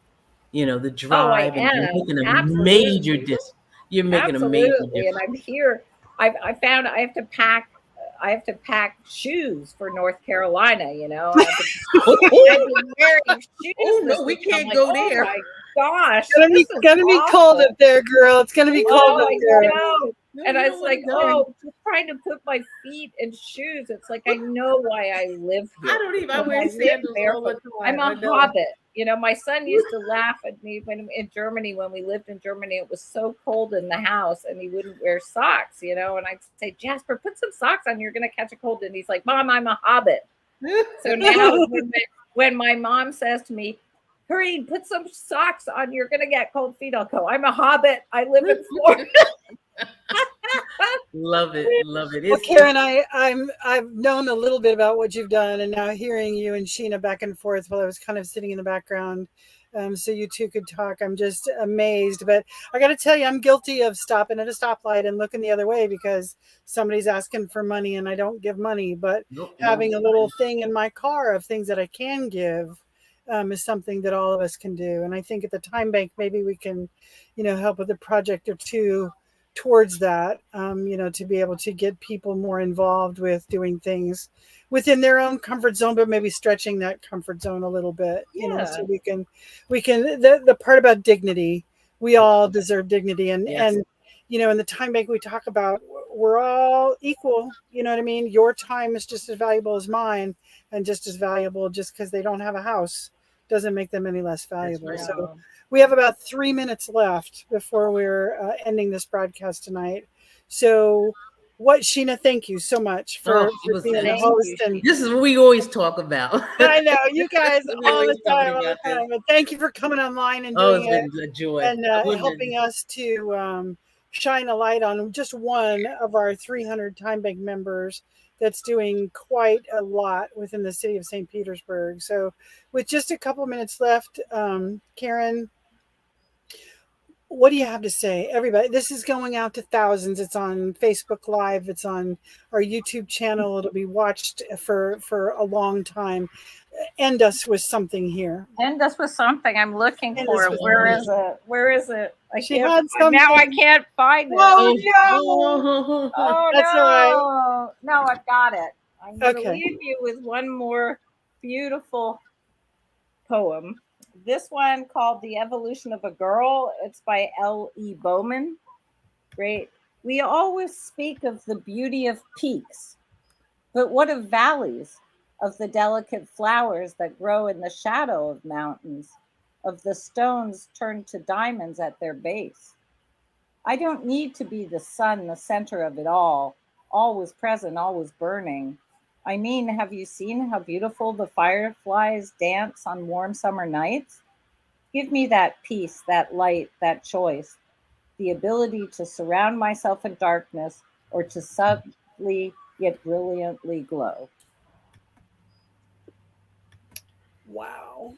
The drive, and you're making a major difference. You're making a major difference. And I'm here. I found I have to pack shoes for North Carolina. I've been wearing shoes. Oh no, we can't go there. Oh my gosh, it's gonna be cold up there, girl. It's gonna be cold up there. And I was like, just trying to put my feet in shoes. It's like, I know why I live here. I don't even. I wear sandals all the time. I'm a hobbit. My son used to laugh at me when we lived in Germany, it was so cold in the house and he wouldn't wear socks, and I'd say, Jasper, put some socks on, you're going to catch a cold. And he's like, Mom, I'm a hobbit. So now when my mom says to me, hurry, put some socks on, you're going to get cold feet, I'll go, I'm a hobbit. I live in Florida. Love it. Well, Karen, I've known a little bit about what you've done, and now hearing you and Sheena back and forth while I was kind of sitting in the background, so you two could talk. I'm just amazed. But I got to tell you, I'm guilty of stopping at a stoplight and looking the other way because somebody's asking for money and I don't give money. But having a little thing in my car of things that I can give is something that all of us can do. And I think at the Time Bank, maybe we can, help with a project or two towards that, to be able to get people more involved with doing things within their own comfort zone, but maybe stretching that comfort zone a little bit, so we can, the part about dignity, we all deserve dignity. And in the Time Bank, we talk about, we're all equal. You know what I mean? Your time is just as valuable as mine, and just as valuable. Just because they don't have a house doesn't make them any less valuable. Right. So we have about 3 minutes left before we're ending this broadcast tonight. So Sheena, thank you so much for being the host. And this is what we always talk about. I know, you guys all the time. But thank you for coming online and doing it's been a joy. And helping us to shine a light on just one of our 300 Time Bank members that's doing quite a lot within the city of St. Petersburg. So with just a couple minutes left, Karen, what do you have to say? Everybody, this is going out to thousands. It's on Facebook Live. It's on our YouTube channel. It'll be watched for a long time. End us with something here. End us with something. I'm looking for it. Where is it? I can't find it. Oh, no. Oh, that's no. all right. No, I've got it. I'm going to leave you with one more beautiful poem. This one called The Evolution of a Girl. It's by L.E. Bowman. Great. We always speak of the beauty of peaks, but what of valleys, of the delicate flowers that grow in the shadow of mountains, of the stones turned to diamonds at their base? I don't need to be the sun, the center of it all, always present, always burning. I mean, have you seen how beautiful the fireflies dance on warm summer nights? Give me that peace, that light, that choice, the ability to surround myself in darkness or to subtly yet brilliantly glow. Wow.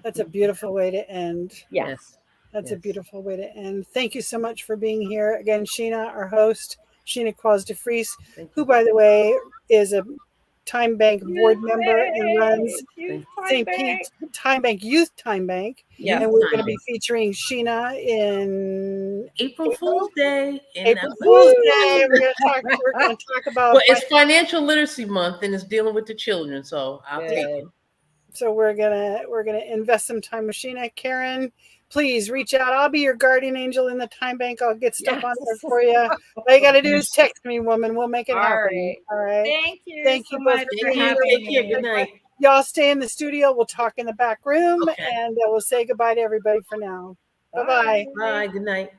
That's a beautiful way to end. Yes. That's a beautiful way to end. Thank you so much for being here. Again, Sheena, our host, Sheena Qualles de Freece, who, by the way, is a Timebank board member and runs Youth St. Timebank. Pete's Timebank Youth Timebank. Yes. And we're going to be featuring Sheena in April Fool's Day. April Fool's Day. We're going to talk about. Well, it's Financial Literacy Month, and it's dealing with the children, so I'll take it. So we're gonna invest some time with Sheena. Karin, please reach out. I'll be your guardian angel in the time bank. I'll get stuff on there for you. All you got to do is text me, woman. We'll make it happen. All right. Thank you. Thank you both for having me. Good night. Y'all stay in the studio. We'll talk in the back room, and we'll say goodbye to everybody for now. Bye-bye. Bye. Good night.